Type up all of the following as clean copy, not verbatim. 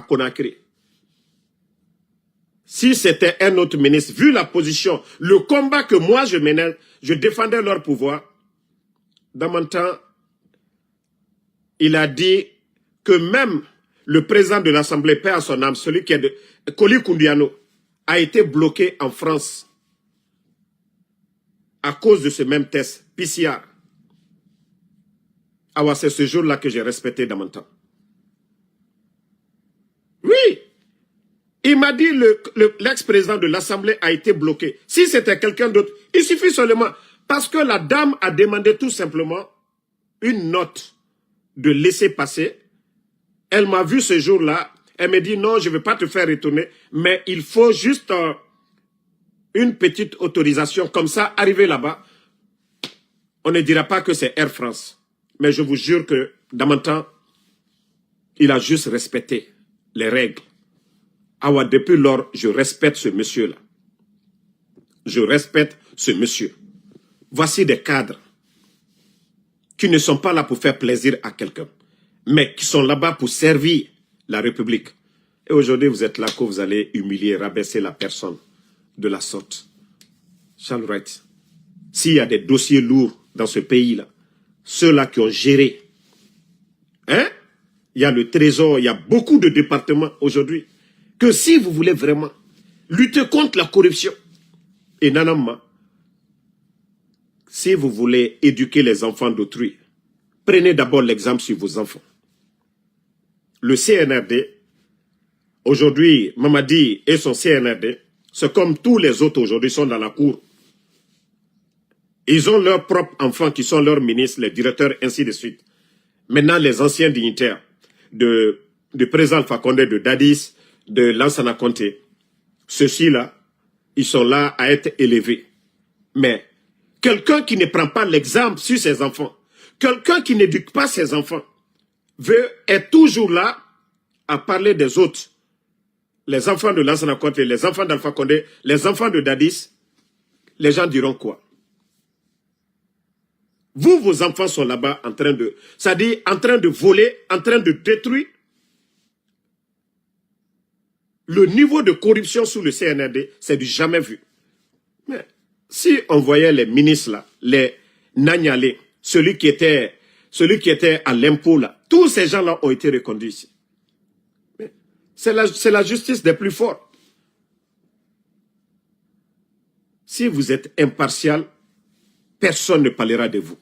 Conakry. Si c'était un autre ministre, vu la position, le combat que moi je menais, je défendais leur pouvoir, dans mon temps, il a dit que même le président de l'Assemblée, paix à son âme, celui qui est de Koli Koundiano, a été bloqué en France à cause de ce même test, PCR. Ah, c'est ce jour-là que j'ai respecté dans mon temps. Oui, il m'a dit l'ex-président de l'Assemblée a été bloqué. Si c'était quelqu'un d'autre, il suffit seulement, parce que la dame a demandé tout simplement une note de laisser passer. Elle m'a vu ce jour-là, elle m'a dit non, je ne vais pas te faire retourner, mais il faut juste une petite autorisation, comme ça, arriver là-bas, on ne dira pas que c'est Air France. Mais je vous jure que dans mon temps, il a juste respecté les règles. Ah ouais, depuis lors, je respecte ce monsieur-là. Je respecte ce monsieur. Voici des cadres qui ne sont pas là pour faire plaisir à quelqu'un, mais qui sont là-bas pour servir la République. Et aujourd'hui, vous êtes là que vous allez humilier, rabaisser la personne de la sorte. Charles Wright, s'il y a des dossiers lourds dans ce pays-là, ceux-là qui ont géré, hein? Il y a le trésor, il y a beaucoup de départements aujourd'hui, que si vous voulez vraiment lutter contre la corruption, et nanama, si vous voulez éduquer les enfants d'autrui, prenez d'abord l'exemple sur vos enfants. Le CNRD, aujourd'hui, Mamadi et son CNRD, c'est comme tous les autres aujourd'hui sont dans la cour. Ils ont leurs propres enfants qui sont leurs ministres, les directeurs, ainsi de suite. Maintenant, les anciens dignitaires de président Alpha Condé, de Dadis, de Lansana Conté, ceux-ci-là, ils sont là à être élevés. Mais quelqu'un qui ne prend pas l'exemple sur ses enfants, quelqu'un qui n'éduque pas ses enfants, est toujours là à parler des autres. Les enfants de Lansana Conté, les enfants d'Alpha Condé, les enfants de Dadis, les gens diront quoi? Vous, vos enfants sont là-bas en train de, c'est-à-dire en train de voler, en train de détruire. Le niveau de corruption sous le CNRD, c'est du jamais vu. Mais si on voyait les ministres là, les Nagnalé, celui qui était à l'impôt là, tous ces gens-là ont été reconduits ici. C'est la justice des plus forts. Si vous êtes impartial, personne ne parlera de vous.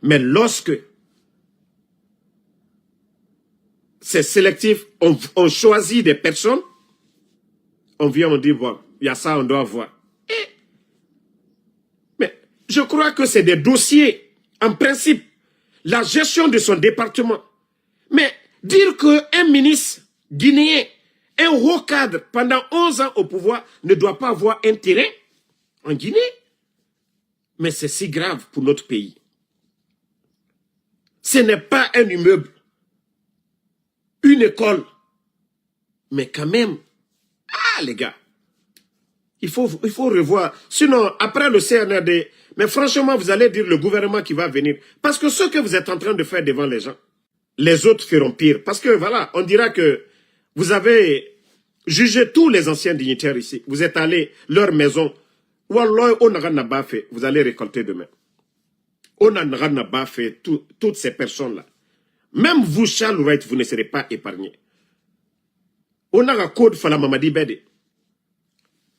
Mais lorsque c'est sélectif, on choisit des personnes, on vient, on dit, bon, il y a ça, on doit voir. Mais je crois que c'est des dossiers, en principe, la gestion de son département. Mais dire qu'un ministre guinéen, un haut cadre, pendant 11 ans au pouvoir, ne doit pas avoir un terrain en Guinée, mais c'est si grave pour notre pays. Ce n'est pas un immeuble, une école, mais quand même, les gars, il faut revoir. Sinon, après le CNRD, mais franchement, vous allez dire le gouvernement qui va venir. Parce que ce que vous êtes en train de faire devant les gens, les autres feront pire. Parce que voilà, on dira que vous avez jugé tous les anciens dignitaires ici. Vous êtes allés leur maison. Wallah, on n'a pas fait. Vous allez récolter demain. On n'a pas fait toutes ces personnes-là. Même vous, Charles Wright, vous ne serez pas épargnés. On a un code Fala Mamadi Bede.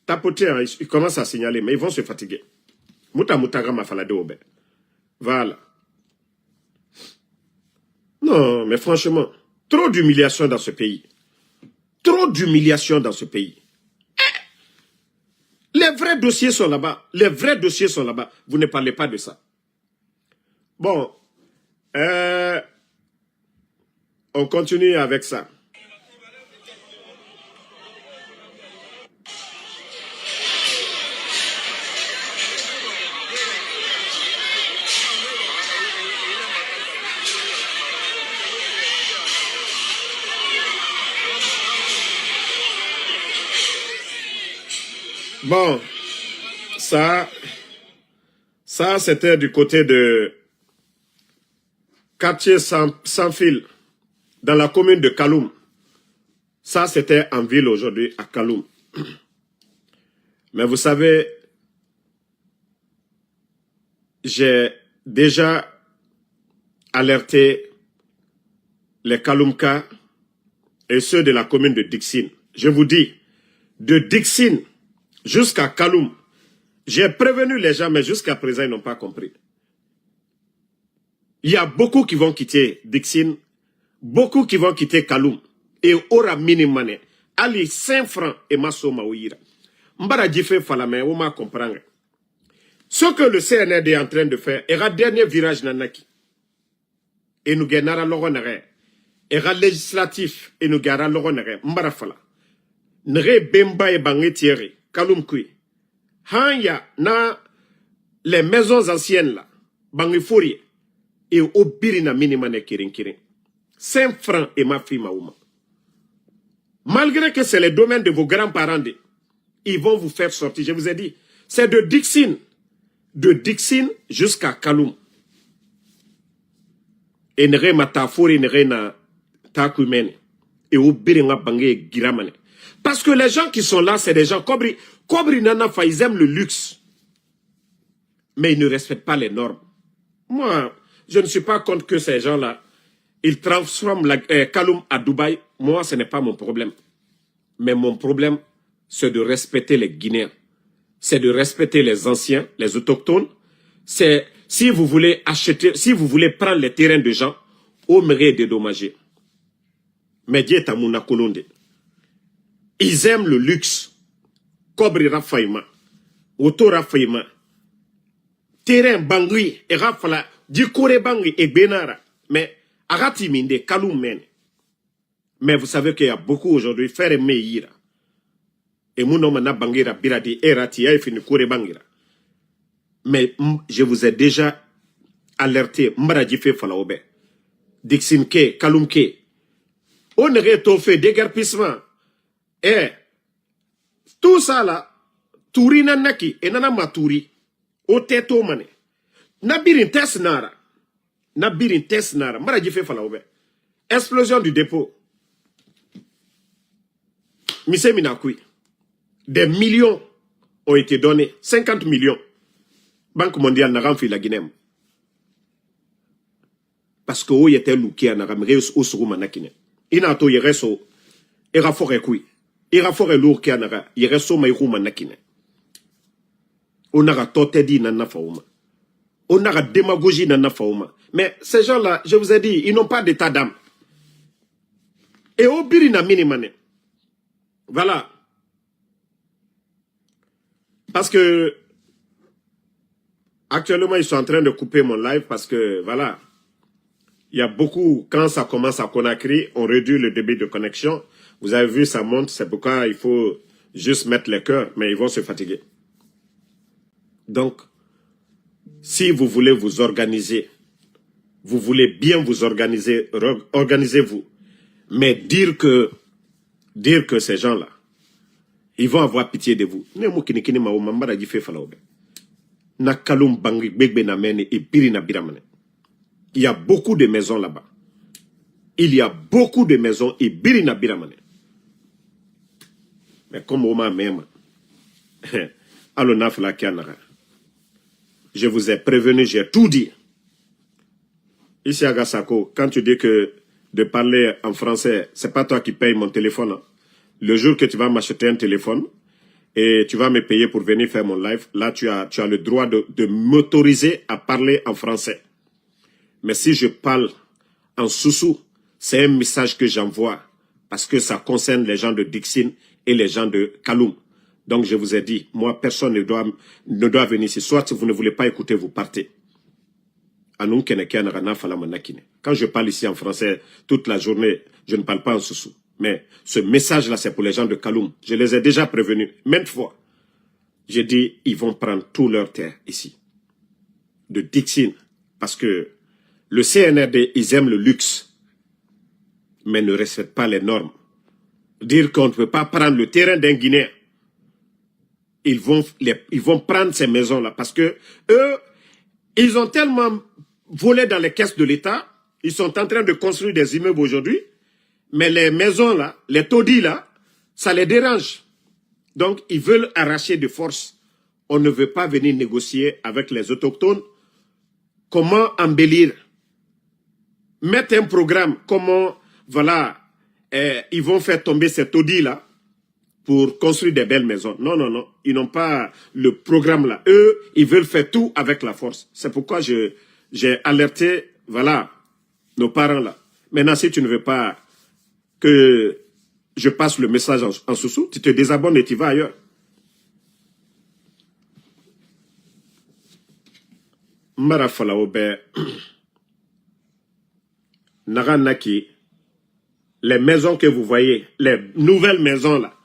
Tapoter, hein, ils commencent à signaler, mais ils vont se fatiguer. Muta mutaga ma falade obe. Voilà. Non, mais franchement, trop d'humiliation dans ce pays. Trop d'humiliation dans ce pays. Les vrais dossiers sont là-bas. Les vrais dossiers sont là-bas. Vous ne parlez pas de ça. Bon. On continue avec ça. Bon, ça c'était du côté de quartier sans fil, dans la commune de Kaloum. Ça, c'était en ville aujourd'hui, à Kaloum. Mais vous savez, j'ai déjà alerté les Kaloumka et ceux de la commune de Dixine. Je vous dis, de Dixine jusqu'à Kaloum, j'ai prévenu les gens, mais jusqu'à présent, ils n'ont pas compris. Il y a beaucoup qui vont quitter Dixine, beaucoup qui vont quitter Kaloum. Et aura minimum, Ali 5 francs et maso maouira. Mbara djife falame, ou ma comprendre. Ce que le CNRD est en train de faire, est le dernier virage nanaki. Et nous gagnera l'oronere. Et le législatif, et nous gagnera l'oronere. Mbara fala. Nre bemba e bange tiere, Kaloum kui. Hanya na les maisons anciennes là, bange fourrier. Et au birina minimane kirin kirin. 5 francs et ma fille maouma. Malgré que c'est le domaine de vos grands-parents, ils vont vous faire sortir. Je vous ai dit, c'est de Dixine jusqu'à Kaloum. Et nere matafori nere na takumene. Et au biringa bangé giramane. Parce que les gens qui sont là, c'est des gens Kobri Nana Fa, ils aiment le luxe. Mais ils ne respectent pas les normes. Moi, je ne suis pas contre que ces gens-là, ils transforment Kaloum à Dubaï. Moi, ce n'est pas mon problème. Mais mon problème, c'est de respecter les Guinéens. C'est de respecter les anciens, les autochtones. C'est, si vous voulez acheter, si vous voulez prendre les terrains de gens, au mérite dédommager. Mais Dieu Tamouna Kolonde. Ils aiment le luxe. Kobri Rafaïma. Auto Rafaïma. Terrain Bangui et Rafala. Dikore Bangui et Benara. Mais, Arati Minde, Kaloum Mene. Mais vous savez qu'il y a beaucoup aujourd'hui, faire meilleur. Et mon nom n'a bangira biradi erati a fini kure bangira. Mais je vous ai déjà alerté, m'baraji fait falaobe. Dixine ke, Kaloum ke. On aurait fait déguerpissement. Et tout ça là, touri nanaki, et nana maturi, au teto mane. Nabirin tes nara. Nabirin tes nara. M'baraji fait falaobe. Explosion du dépôt. Mise Minakui, des millions ont été donnés, 50 millions. Banque mondiale n'a pas fait la Guinée. Parce que où y était louki à Naramre au Sourouma Nakine. Il n'a pas eu reso, il a foré kui. Il a foré lourd qui a nara, il reso maïrouma Nakine. On a tote dit nana faouma. On a démagogie nana faouma. Mais ces gens-là, je vous ai dit, ils n'ont pas d'état d'âme. Et au birina minimane. Voilà. Parce que actuellement, ils sont en train de couper mon live parce que, voilà, il y a beaucoup, quand ça commence à Conakry, on réduit le débit de connexion. Vous avez vu, ça monte, c'est pourquoi il faut juste mettre les cœurs, mais ils vont se fatiguer. Donc, si vous voulez vous organiser, vous voulez bien vous organiser, organisez-vous. Mais dire que ces gens-là, ils vont avoir pitié de vous. Il y a beaucoup de maisons là-bas. Il y a beaucoup de maisons et birina biramane. Mais comme au même, je vous ai prévenu, j'ai tout dit. Ici à Gassako, quand tu dis que de parler en français, c'est pas toi qui payes mon téléphone. Hein. Le jour que tu vas m'acheter un téléphone et tu vas me payer pour venir faire mon live, là tu as le droit de m'autoriser à parler en français. Mais si je parle en soussou, c'est un message que j'envoie parce que ça concerne les gens de Dixine et les gens de Kaloum. Donc je vous ai dit, moi personne ne doit venir ici. Soit si vous ne voulez pas écouter, vous partez. Quand je parle ici en français toute la journée, je ne parle pas en soussou. Mais ce message-là, c'est pour les gens de Kaloum. Je les ai déjà prévenus, maintes fois. J'ai dit, ils vont prendre tout leur terre ici. De Dixine. Parce que le CNRD, ils aiment le luxe, mais ne respectent pas les normes. Dire qu'on ne peut pas prendre le terrain d'un Guinéen. Ils vont prendre ces maisons-là parce que eux, ils ont tellement volé dans les caisses de l'État. Ils sont en train de construire des immeubles aujourd'hui. Mais les maisons là, les taudis là, ça les dérange. Donc, ils veulent arracher de force. On ne veut pas venir négocier avec les autochtones. Comment embellir? Mettre un programme, comment, voilà, ils vont faire tomber ces taudis là pour construire des belles maisons. Non, non, non. Ils n'ont pas le programme là. Eux, ils veulent faire tout avec la force. C'est pourquoi j'ai alerté, voilà, nos parents là. Maintenant, si tu ne veux pas que je passe le message en sous-sous, tu te désabonnes et tu vas ailleurs. Marafala Obe, Naranaki, les maisons que vous voyez, les nouvelles maisons là,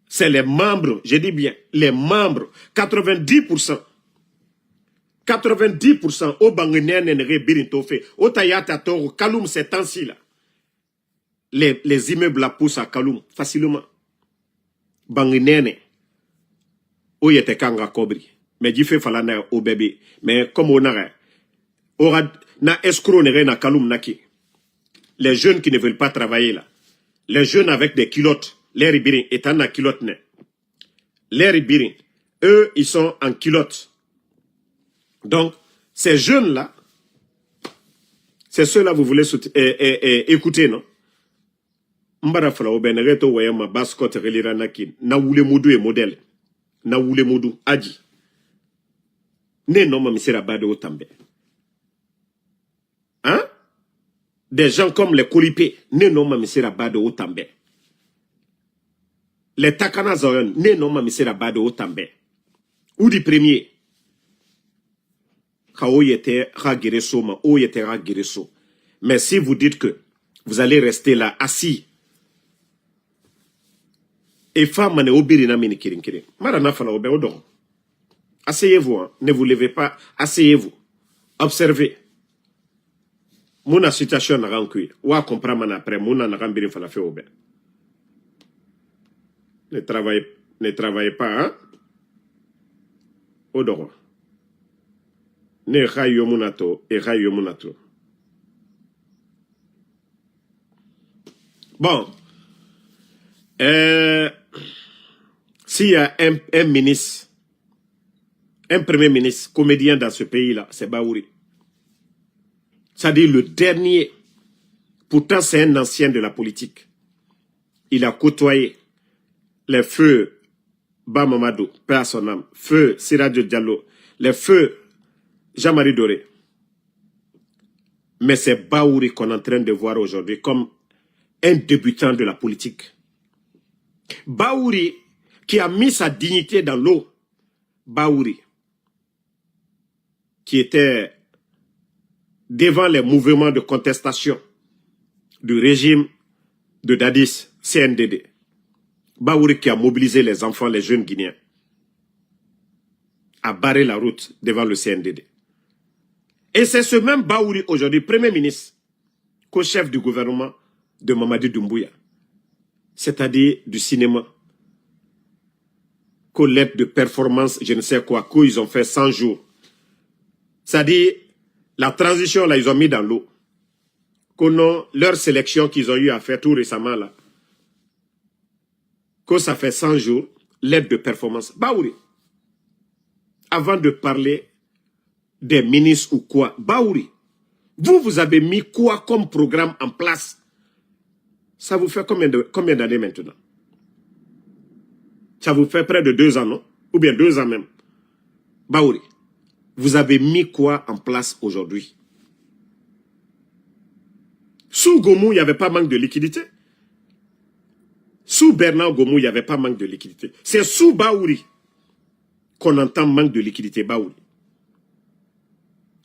c'est les membres, je dis bien, les membres, 90%. 90% au Bangenene Birintofe, au Tayata Toro, Kaloum, ces temps-ci là. Les immeubles la poussent à Kaloum, facilement. Bangenene, au Yete Kanga Kobri. Mais du fait falana au bébé. Mais comme on a, na escroc na Kaloum Naki. Les jeunes qui ne veulent pas travailler là. Les jeunes avec des culottes. Les ribirin étant en culotte. Les ribirin, eux, ils sont en culotte. Donc, ces jeunes-là, c'est ceux-là vous voulez écouter, non? Mbara fala obenereto wayama baskot relira nakin. Na wule modu et modèle. Na wule modu aji. Ne non mamisera bade otambe. Hein? Des gens comme les Kolipé, ne non mamisera bade otambe. Les Takana Zoyon, ne non mamisera bade otambe. Ou du premier. Mais si vous dites que vous allez rester là assis, et femme ne obirina mini kirin kirin. Marana fala obe odon. Asseyez-vous, hein. Ne vous levez pas, asseyez-vous. Observez. Mona situation na rankui. Wa comprendre après mona na rambirin fala fe obe. Ne travaillez pas, hein. Odon. Ne rayo munato et rayo munato. Bon. S'il y a un ministre, un premier ministre, comédien dans ce pays-là, c'est Baouri. C'est-à-dire le dernier. Pourtant, c'est un ancien de la politique. Il a côtoyé les feux Bamamadou, paix à son âme, feu Siradio Diallo, les feux Jean-Marie Doré. Mais c'est Baouri qu'on est en train de voir aujourd'hui comme un débutant de la politique. Baouri qui a mis sa dignité dans l'eau. Baouri qui était devant les mouvements de contestation du régime de Dadis, CNDD. Baouri qui a mobilisé les enfants, les jeunes Guinéens, a barré la route devant le CNDD. Et c'est ce même Baouri aujourd'hui, Premier ministre, co-chef du gouvernement de Mamadi Doumbouya, c'est-à-dire du cinéma, collecte de performance, je ne sais quoi, qu'ils ont fait 100 jours. C'est-à-dire, la transition, là, ils ont mis dans l'eau. Leur sélection qu'ils ont eu à faire tout récemment, là, que ça fait 100 jours, l'aide de performance. Baouri, avant de parler des ministres ou quoi, Baouri, vous avez mis quoi comme programme en place? Ça vous fait combien d'années maintenant? Ça vous fait près de 2 ans, non? Ou bien 2 ans même. Baouri, vous avez mis quoi en place aujourd'hui? Sous Gomou, il n'y avait pas manque de liquidité. Sous Bernard Gomou, il n'y avait pas manque de liquidité. C'est sous Baouri qu'on entend manque de liquidité. Baouri.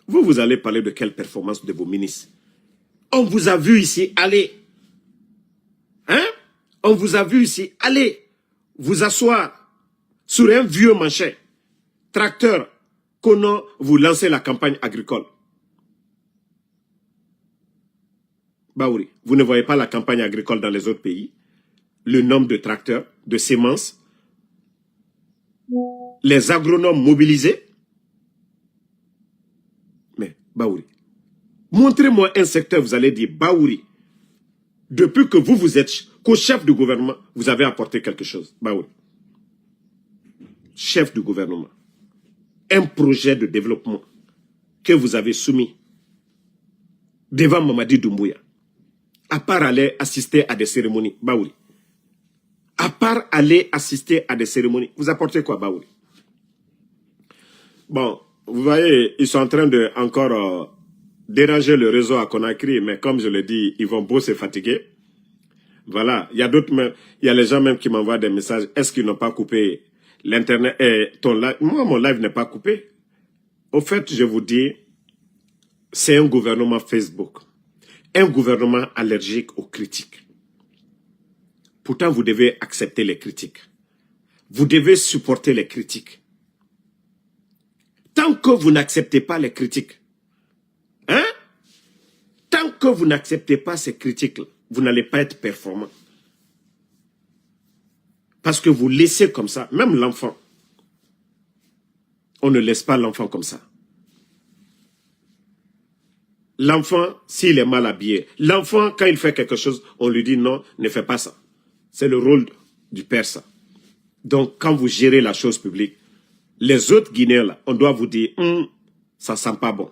Vous allez parler de quelle performance de vos ministres? On vous a vu ici aller. Hein? On vous a vu ici aller vous asseoir sur un vieux manchet, tracteur, qu'on vous lancez la campagne agricole. Baouri, vous ne voyez pas la campagne agricole dans les autres pays? Le nombre de tracteurs, de semences, les agronomes mobilisés. Mais, Baouri, montrez-moi un secteur, vous allez dire, Baouri, Depuis que vous êtes co-chef du gouvernement, vous avez apporté quelque chose. Bah oui. Chef du gouvernement. Un projet de développement que vous avez soumis devant Mamadi Doumbouya. À part aller assister à des cérémonies. Bah oui. À part aller assister à des cérémonies. Vous apportez quoi, bah oui. Bon, vous voyez, ils sont en train de encore déranger le réseau à Conakry, mais comme je le dis, ils vont beau se fatiguer. Voilà, il y a d'autres même, il y a les gens même qui m'envoient des messages. Est-ce qu'ils n'ont pas coupé l'internet et ton live? Moi, mon live n'est pas coupé. Au fait, je vous dis, c'est un gouvernement Facebook. Un gouvernement allergique aux critiques. Pourtant, vous devez accepter les critiques. Vous devez supporter les critiques. Tant que vous n'acceptez pas les critiques, hein? Tant que vous n'acceptez pas ces critiques, vous n'allez pas être performant. Parce que vous laissez comme ça, même l'enfant. On ne laisse pas l'enfant comme ça. L'enfant, s'il est mal habillé, l'enfant, quand il fait quelque chose, on lui dit non, ne fais pas ça. C'est le rôle du père, ça. Donc, quand vous gérez la chose publique, les autres Guinéens, là, on doit vous dire, ça sent pas bon.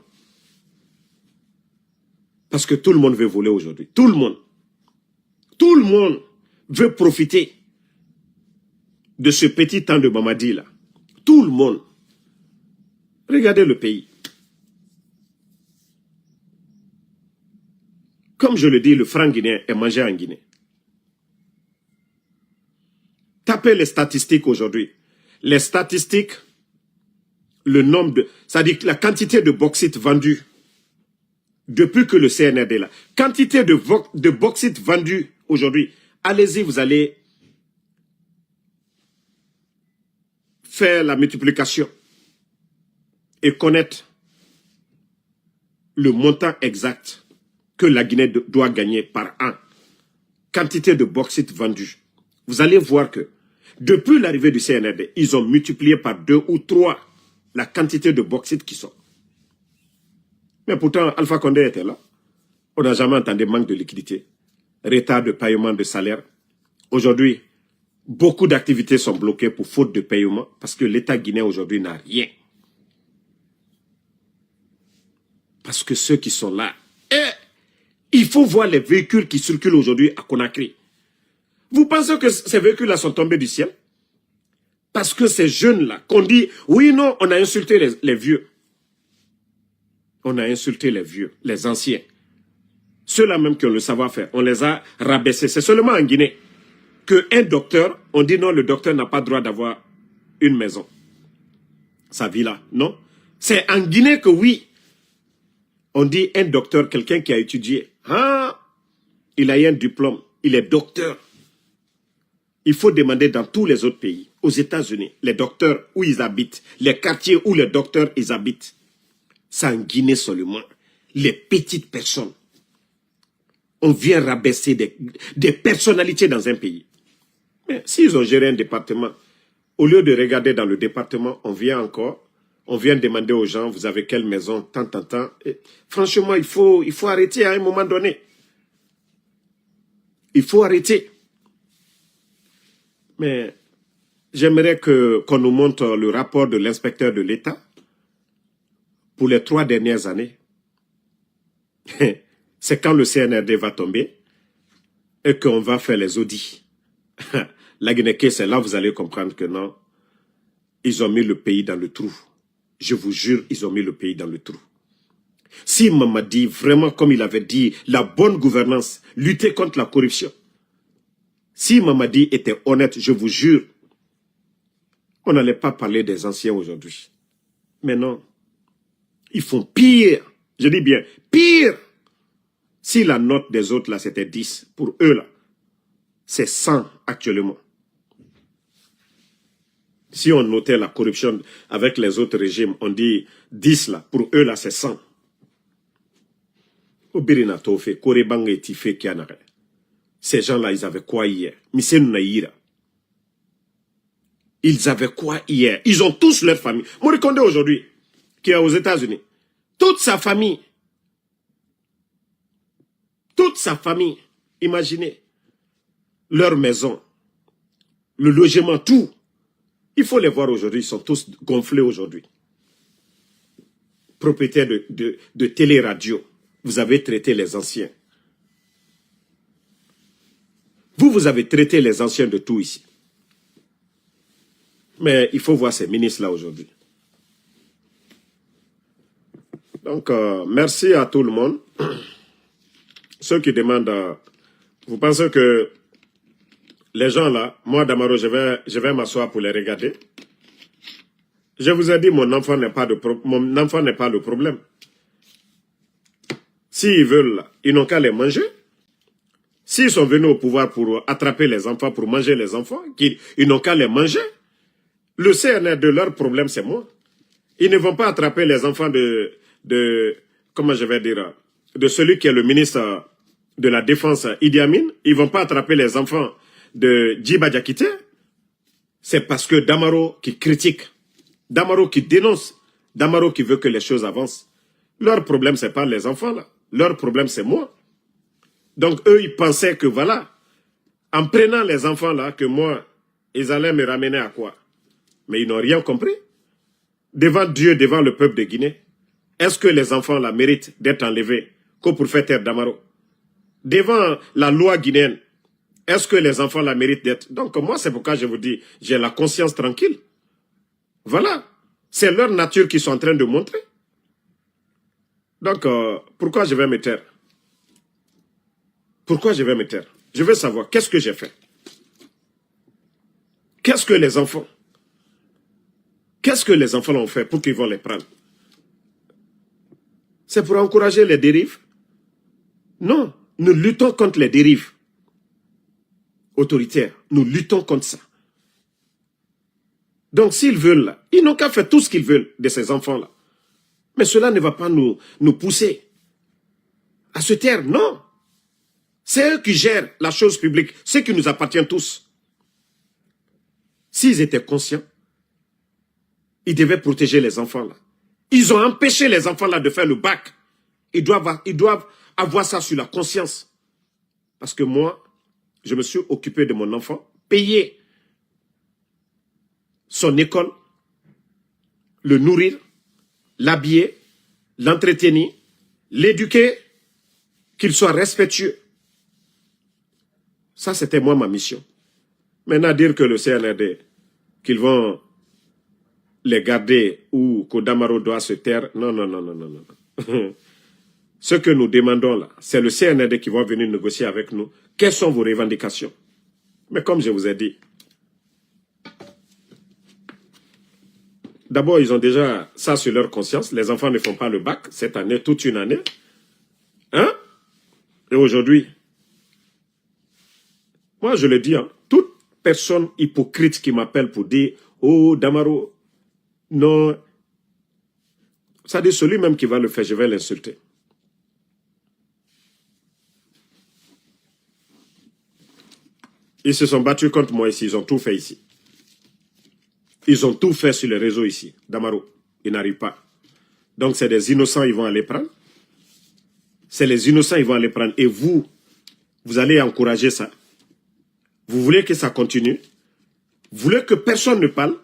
Parce que tout le monde veut voler aujourd'hui. Tout le monde. Tout le monde veut profiter de ce petit temps de Mamadi, là. Tout le monde. Regardez le pays. Comme je le dis, le franc guinéen est mangé en Guinée. Tapez les statistiques aujourd'hui. Les statistiques, le nombre de... c'est-à-dire la quantité de bauxite vendue depuis que le CNRD est là. Quantité de bauxite vendue aujourd'hui. Allez-y, vous allez faire la multiplication et connaître le montant exact que la Guinée doit gagner par an. Quantité de bauxite vendue. Vous allez voir que depuis l'arrivée du CNRD, ils ont multiplié par 2 ou 3 la quantité de bauxite qui sont. Mais pourtant, Alpha Condé était là. On n'a jamais entendu manque de liquidité, retard de paiement de salaire. Aujourd'hui, beaucoup d'activités sont bloquées pour faute de paiement parce que l'État guinéen aujourd'hui n'a rien. Parce que ceux qui sont là, il faut voir les véhicules qui circulent aujourd'hui à Conakry. Vous pensez que ces véhicules-là sont tombés du ciel? Parce que ces jeunes-là, qu'on dit, oui, non, on a insulté les vieux. On a insulté les vieux, les anciens. Ceux-là même qui ont le savoir-faire, on les a rabaissés. C'est seulement en Guinée qu'un docteur, on dit non, le docteur n'a pas le droit d'avoir une maison. Sa vie là, non. C'est en Guinée que oui, on dit un docteur, quelqu'un qui a étudié. Ah, il a eu un diplôme, il est docteur. Il faut demander dans tous les autres pays, aux États-Unis, les docteurs où ils habitent, les quartiers où les docteurs ils habitent. C'est en Guinée seulement. Les petites personnes. On vient rabaisser des personnalités dans un pays. Mais s'ils ont géré un département, au lieu de regarder dans le département, on vient demander aux gens, vous avez quelle maison, tant. Et franchement, il faut arrêter à un moment donné. Il faut arrêter. Mais j'aimerais qu'on nous montre le rapport de l'inspecteur de l'État pour les 3 dernières années. C'est quand le CNRD va tomber et qu'on va faire les audits. La Guinée, c'est là vous allez comprendre que non, ils ont mis le pays dans le trou. Je vous jure, ils ont mis le pays dans le trou. Si Mamadi, vraiment comme il avait dit, la bonne gouvernance, lutter contre la corruption, si Mamadi était honnête, je vous jure, on n'allait pas parler des anciens aujourd'hui. Mais non, ils font pire, je dis bien pire. Si la note des autres là c'était 10, pour eux là, c'est 100 actuellement. Si on notait la corruption avec les autres régimes, on dit 10 là, pour eux là c'est 100. Ces gens-là, ils avaient quoi hier? Ils avaient quoi hier? Ils ont tous leur famille. Mori Kondé aujourd'hui, qui est aux États-Unis, toute sa famille, Imaginez, leur maison, le logement, tout. Il faut les voir aujourd'hui, ils sont tous gonflés aujourd'hui. Propriétaires de télé-radio, vous avez traité les anciens. Vous avez traité les anciens de tout ici. Mais il faut voir ces ministres-là aujourd'hui. Donc, merci à tout le monde. Ceux qui demandent, vous pensez que les gens là, moi Damaro, je vais m'asseoir pour les regarder. Je vous ai dit, mon enfant n'est pas le problème. S'ils veulent, ils n'ont qu'à les manger. S'ils sont venus au pouvoir pour attraper les enfants, pour manger les enfants, ils n'ont qu'à les manger. Le CNR de leur problème, c'est moi. Ils ne vont pas attraper les enfants comment je vais dire, de celui qui est le ministre de la Défense, Idi Amin. Ils ne vont pas attraper les enfants de Djiba Diakité. C'est parce que Damaro qui critique, Damaro qui dénonce, Damaro qui veut que les choses avancent. Leur problème, ce n'est pas les enfants là. Leur problème, c'est moi. Donc eux, ils pensaient que voilà, en prenant les enfants là, que moi, ils allaient me ramener à quoi? Mais ils n'ont rien compris. Devant Dieu, devant le peuple de Guinée, est-ce que les enfants là méritent d'être enlevés que pour faire taire Damaro? Devant la loi guinéenne, est-ce que les enfants là méritent d'être... Donc moi, c'est pourquoi je vous dis, j'ai la conscience tranquille. Voilà. C'est leur nature qu'ils sont en train de montrer. Donc, pourquoi je vais me taire? Pourquoi je vais me taire? Je veux savoir, qu'est-ce que j'ai fait? Qu'est-ce que les enfants ont fait pour qu'ils vont les prendre? C'est pour encourager les dérives? Non, nous luttons contre les dérives autoritaires. Nous luttons contre ça. Donc s'ils veulent, là, ils n'ont qu'à faire tout ce qu'ils veulent de ces enfants-là. Mais cela ne va pas nous pousser à se taire, non. C'est eux qui gèrent la chose publique, ce qui nous appartient tous. S'ils étaient conscients, ils devaient protéger les enfants-là. Ils ont empêché les enfants-là de faire le bac. Ils doivent avoir ça sur la conscience. Parce que moi, je me suis occupé de mon enfant, payé son école, le nourrir, l'habiller, l'entretenir, l'éduquer, qu'il soit respectueux. Ça, c'était moi ma mission. Maintenant, dire que le CNRD, qu'ils vont les garder ou que Damaro doit se taire, non, non, non, non, non, non. Ce que nous demandons là, c'est le CNRD qui va venir négocier avec nous. Quelles sont vos revendications? Mais comme je vous ai dit, d'abord, ils ont déjà ça sur leur conscience. Les enfants ne font pas le bac cette année, toute une année. Hein? Et aujourd'hui, moi je le dis, hein, toute personne hypocrite qui m'appelle pour dire « Oh, Damaro, non. » Ça dit celui même qui va le faire, je vais l'insulter. Ils se sont battus contre moi ici, ils ont tout fait ici. Ils ont tout fait sur les réseaux ici. Damaro, ils n'arrivent pas. Donc c'est des innocents, ils vont aller prendre. C'est les innocents, ils vont aller prendre. Et vous allez encourager ça. Vous voulez que ça continue? Vous voulez que personne ne parle?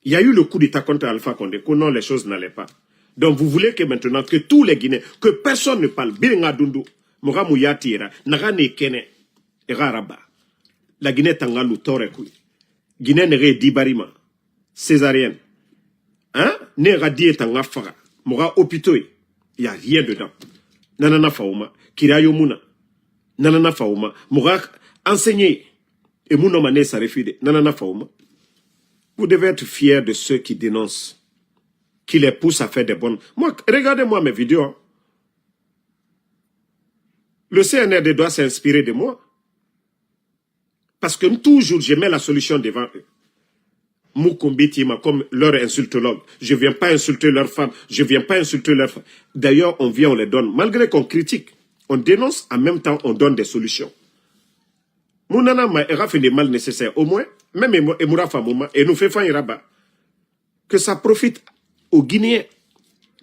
Il y a eu le coup d'État contre Alpha Condé, que non, les choses n'allaient pas. Donc vous voulez que maintenant, que tous les Guinéens, que personne ne parle, la Guinée tangalu torekui. Guinée nere dibarima. Césarienne. Hein? Nera die tangafaga. Mora hôpitaux. Il n'y a rien dedans. Nanana fauma. Kirayo muna. Nanana fauma. Mora enseigner. Et mon homme sa refide. Nanana fauma. Vous devez être fiers de ceux qui dénoncent. Qui les poussent à faire des bonnes. Moi, regardez-moi mes vidéos. Hein. Le CNRD doit s'inspirer de moi. Parce que toujours, je mets la solution devant eux. Moukombitima, comme leur insultologue. Je ne viens pas insulter leurs femmes. Je ne viens pas insulter leurs femmes. D'ailleurs, on vient, on les donne. Malgré qu'on critique, on dénonce, en même temps, on donne des solutions. Mounana ma fait des mal nécessaires. Au moins, même Emoura Famouma, et nous fait faire un rabat. Que ça profite aux Guinéens.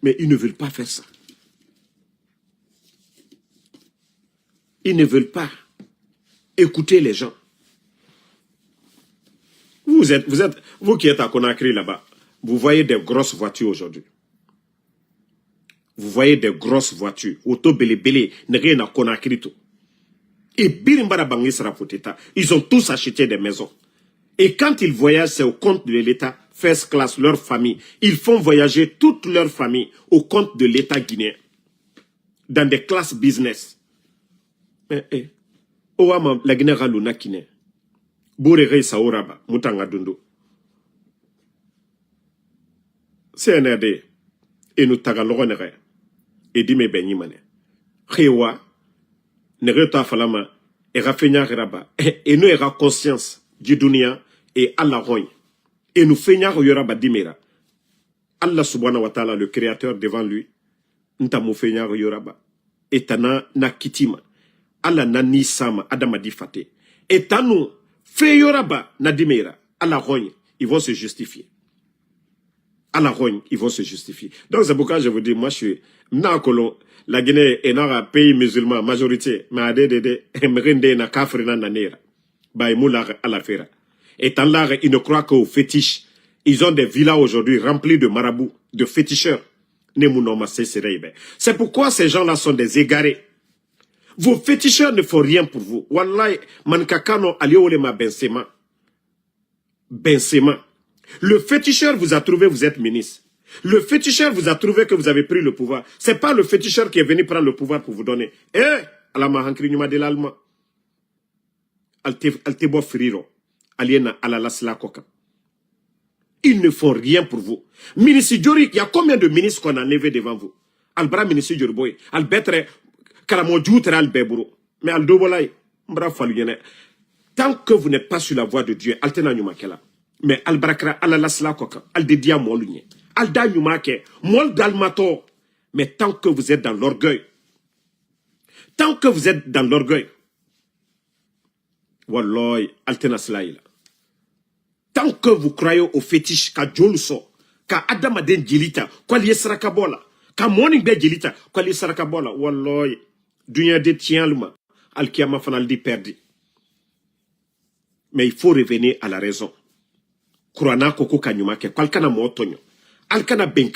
Mais ils ne veulent pas faire ça. Ils ne veulent pas écouter les gens. Vous qui êtes à Conakry là-bas, vous voyez des grosses voitures aujourd'hui. Vous voyez des grosses voitures. Auto belé, n'est na Conakry tout. Et Birimbara Bangi sera pour l'État. Ils ont tous acheté des maisons. Et quand ils voyagent, c'est au compte de l'État, first class, leur famille. Ils font voyager toute leur famille au compte de l'État guinéen. Dans des classes business. Ouama, la Guinée Ralouna Kine. Bourere Saoraba, Moutanga Dundo. CNRD. Et nous tagalonere. Et dit mes benimane. Réwa. Nereta Falama. Et Rafenia Raba. Et nous aura conscience du dunia et Allah rogne. Et nous feignons Yoraba Dimera. Allah subhanahu wa ta'ala, le créateur devant lui. Ntamu feignons Yoraba. Et tana na kitima. Allah na ni sama adamadi fate. Et tanu feyoraba na dimera. Allah rogne. Ils vont se justifier. Allah rogne. Ils vont se justifier. Donc c'est pourquoi je vous dis, moi je suis Nakolo. La Guinée est un pays musulman, majorité. Mais adede, emrende na kafrina na nera. À la fera. Et en là, ils ne croient qu'aux fétiches. Ils ont des villas aujourd'hui remplies de marabouts, de féticheurs. C'est pourquoi ces gens-là sont des égarés. Vos féticheurs ne font rien pour vous. Wallahi, mankakano aliolema bensema. Bensema. Le féticheur vous a trouvé, vous êtes ministre. Le féticheur vous a trouvé que vous avez pris le pouvoir. C'est pas le féticheur qui est venu prendre le pouvoir pour vous donner. Eh, à la mahankri de l'allemand. Altebo friro. Aliena alalasla koka. Ils ne font rien pour vous. Ministre Djori, il y a combien de ministres qu'on a enlevés devant vous? Albra ministre Djori boy. Albetre Kalamodjoutre albeburo. Mais aldobolay. Mbra faluyene. Tant que vous n'êtes pas sur la voie de Dieu, altena nyumakela. Mais albrakra alalasla koka. Aldedia molunye. Alda nyumake. Mol dalmato. Mais tant que vous êtes dans l'orgueil. Tant que vous êtes dans l'orgueil. Wallahi, altena slaïla. Tant que vous croyez au fétiche, ka joluso, ka adamaden djilita, kwa liye sarakabola, ka morning be djilita, kwa liye sarakabola, wallahi, dunya de tient luma, al-kiyama fanal di perdi. Mais il faut revenir à la raison. Kurana koko kanyumake, kwalkana motonyo, alkana benka.